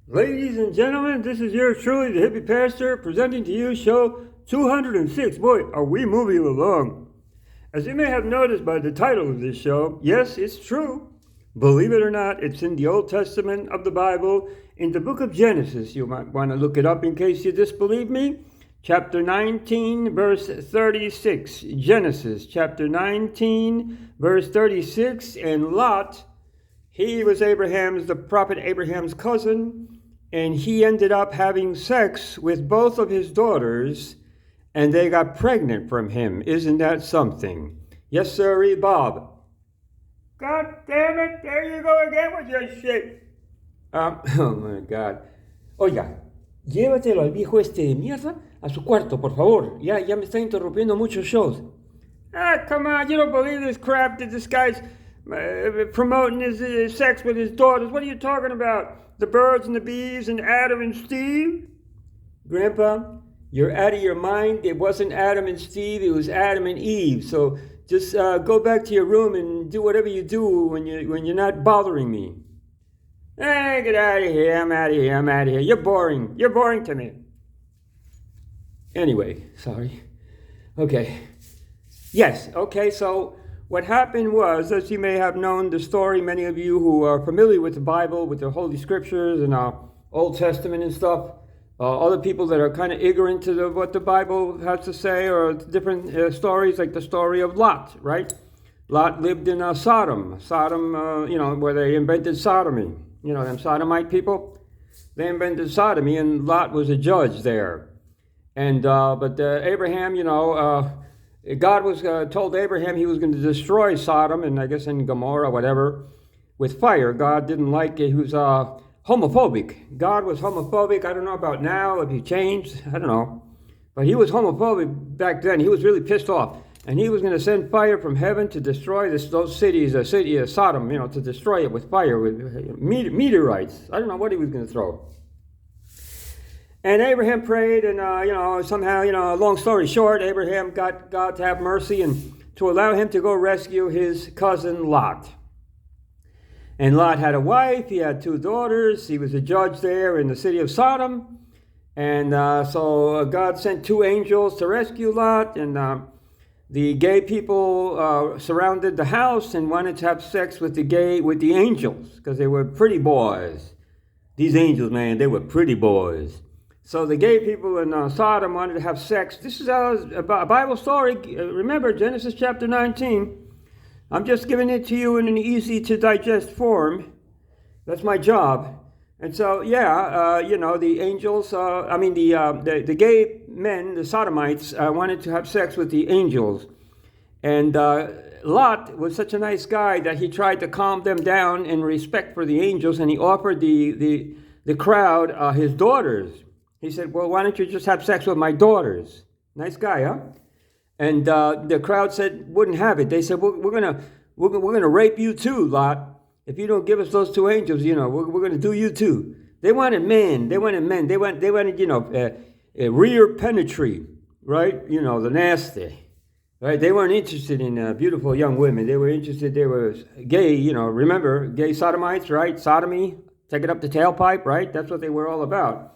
Ladies and gentlemen, this is yours truly, the hippie pastor, presenting to you show 206. Boy, are we moving along. As you may have noticed by the title of this show, yes, it's true. Believe it or not, it's in the Old Testament of the Bible, in the book of Genesis. You might want to look it up in case you disbelieve me. Chapter 19, verse 36. Genesis, chapter 19, verse 36. And Lot, he was the prophet Abraham's cousin, and he ended up having sex with both of his daughters, and they got pregnant from him. Isn't that something? Yes, sir, Bob. God damn it, there you go again with your shit. Oh my God. Oiga, llévatelo al viejo este de mierda a su cuarto, por favor. Ya me está interrumpiendo muchos shows. Come on, you don't believe this crap that this guy's promoting his sex with his daughters. What are you talking about? The birds and the bees and Adam and Steve? Grandpa, you're out of your mind. It wasn't Adam and Steve, it was Adam and Eve. So just go back to your room and do whatever you do when you're not bothering me. Hey, get out of here. I'm out of here. You're boring to me. Anyway, sorry. Okay. Yes, okay, so what happened was, as you may have known the story, many of you who are familiar with the Bible, with the Holy Scriptures and Old Testament and stuff, other people that are kind of ignorant to what the Bible has to say, or different stories, like the story of Lot, right? Lot lived in Sodom, where they invented sodomy. You know, them sodomite people? They invented sodomy, and Lot was a judge there. And but Abraham, God was told Abraham he was going to destroy Sodom and I guess in Gomorrah, whatever, with fire. God didn't like it. He was homophobic. God was homophobic. I don't know about now, if he changed. I don't know. But he was homophobic back then. He was really pissed off. And he was going to send fire from heaven to destroy those cities, the city of Sodom, to destroy it with fire, with meteorites. I don't know what he was going to throw. And Abraham prayed, and somehow, long story short, Abraham got God to have mercy and to allow him to go rescue his cousin Lot. And Lot had a wife, he had 2 daughters, he was a judge there in the city of Sodom. And so God sent 2 angels to rescue Lot, and the gay people surrounded the house and wanted to have sex with the angels, because they were pretty boys. These angels, man, they were pretty boys. So the gay people in Sodom wanted to have sex. This is a Bible story. Remember, Genesis chapter 19. I'm just giving it to you in an easy-to-digest form. That's my job. And so, the angels, the gay men, the sodomites, wanted to have sex with the angels. And Lot was such a nice guy that he tried to calm them down in respect for the angels, and he offered the crowd his daughters. He said, well, why don't you just have sex with my daughters? Nice guy, huh? And the crowd wouldn't have it. They said, we're gonna rape you too, Lot. If you don't give us those 2 angels, we're gonna do you too. They wanted men. They wanted, rear penetrate, right? The nasty, right? They weren't interested in beautiful young women. They were gay, remember, gay sodomites, right? Sodomy, take it up the tailpipe, right? That's what they were all about.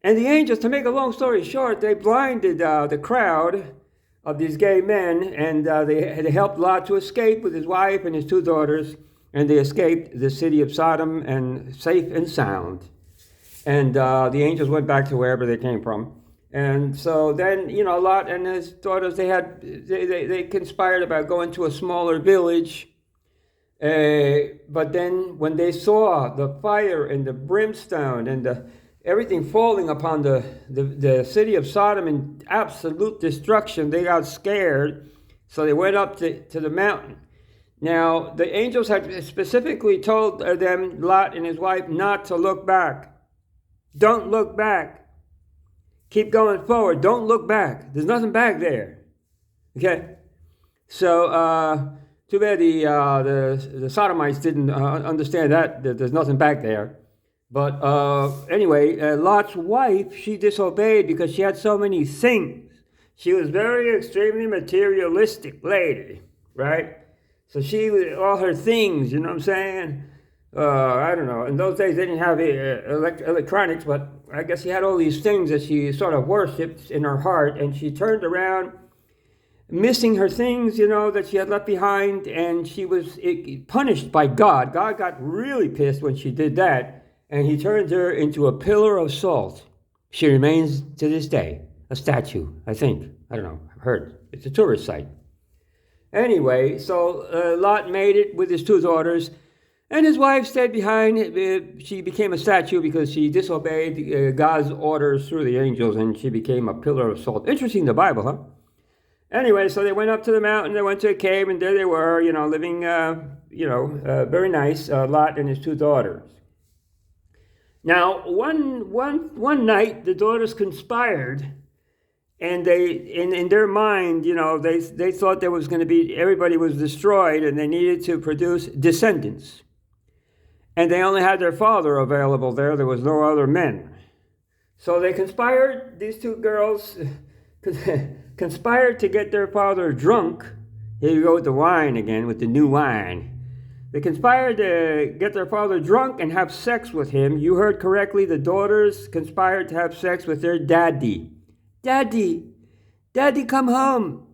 And the angels, to make a long story short, they blinded the crowd of these gay men, and they helped Lot to escape with his wife and his 2 daughters, and they escaped the city of Sodom and safe and sound. And the angels went back to wherever they came from. And so then, Lot and his daughters, they conspired about going to a smaller village. But then when they saw the fire and the brimstone and everything falling upon the city of Sodom in absolute destruction, they got scared, so they went up to the mountain. Now, the angels had specifically told them, Lot and his wife, not to look back. Don't look back. Keep going forward. Don't look back. There's nothing back there. Okay? So, too bad the Sodomites didn't understand that there's nothing back there. But anyway, Lot's wife, she disobeyed because she had so many things. She was very extremely materialistic lady, right? So all her things, you know what I'm saying? I don't know. In those days, they didn't have electronics, but I guess she had all these things that she sort of worshipped in her heart, and she turned around, missing her things, that she had left behind, and she was punished by God. God got really pissed when she did that, and he turned her into a pillar of salt. She remains to this day a statue, I think. I don't know. I've heard. It's a tourist site. Anyway, so Lot made it with his two daughters, and his wife stayed behind. She became a statue because she disobeyed God's orders through the angels, and she became a pillar of salt. Interesting, the Bible, huh? Anyway, so they went up to the mountain, they went to a cave, and there they were, living, very nice, Lot and his two daughters. Now, one night, the daughters conspired, and they, in their mind, they thought there was going to be, everybody was destroyed, and they needed to produce descendants. And they only had their father available there. There was no other men. So they conspired, these two girls conspired to get their father drunk. Here you go with the wine again, with the new wine. They conspired to get their father drunk and have sex with him. You heard correctly, the daughters conspired to have sex with their daddy. Daddy, come home.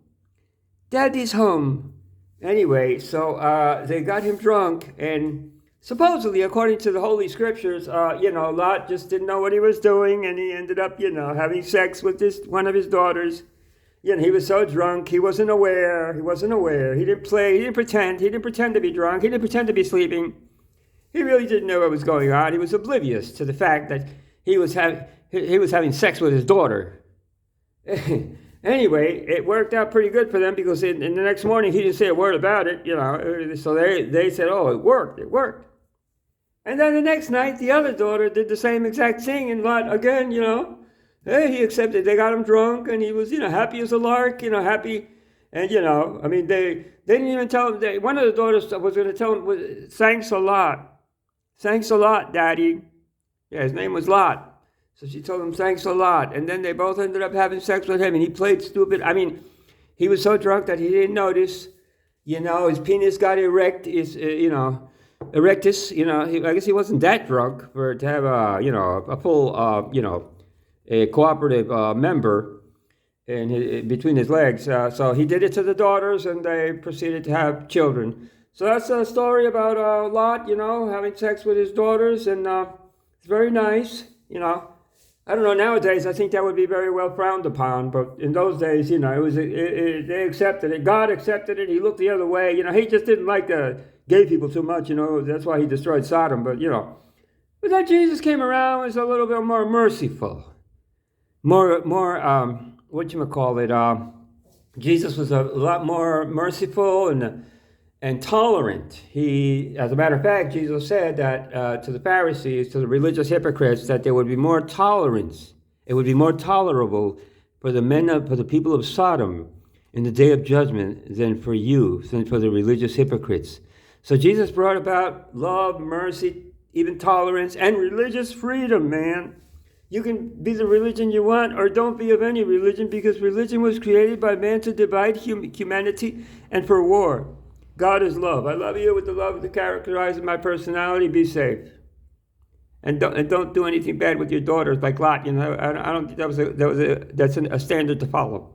Daddy's home. Anyway, so they got him drunk, and supposedly, according to the Holy Scriptures, Lot just didn't know what he was doing, and he ended up, having sex with one of his daughters. He was so drunk, he wasn't aware. He didn't play, he didn't pretend to be drunk, he didn't pretend to be sleeping. He really didn't know what was going on. He was oblivious to the fact that he was having sex with his daughter. Anyway, it worked out pretty good for them because in the next morning he didn't say a word about it, so they said, oh, it worked. And then the next night, the other daughter did the same exact thing, and Lot, again, hey, he accepted. They got him drunk, and he was, happy as a lark, happy. And, they didn't even tell him. One of the daughters was going to tell him, thanks a lot. Thanks a lot, Daddy. Yeah, his name was Lot. So she told him, thanks a lot. And then they both ended up having sex with him, and he played stupid. He was so drunk that he didn't notice. His penis got erect, erectus. I guess he wasn't that drunk to have a full, a cooperative member between his legs. So he did it to the daughters, and they proceeded to have children. So that's a story about Lot, having sex with his daughters, and it's very nice, I don't know, nowadays I think that would be very well frowned upon, but in those days, they accepted it. God accepted it. He looked the other way. He just didn't like gay people too much, that's why he destroyed Sodom, but then Jesus came around and was a little bit more merciful. More, Jesus was a lot more merciful and tolerant. As a matter of fact, Jesus said that to the Pharisees, to the religious hypocrites, that there would be more tolerance. It would be more tolerable for the people of Sodom in the day of judgment than for the religious hypocrites. So Jesus brought about love, mercy, even tolerance, and religious freedom, man. You can be the religion you want, or don't be of any religion, because religion was created by man to divide humanity and for war. God is love. I love you with the love that characterizes my personality. Be safe, and don't do anything bad with your daughters like Lot. I don't think that's a standard to follow.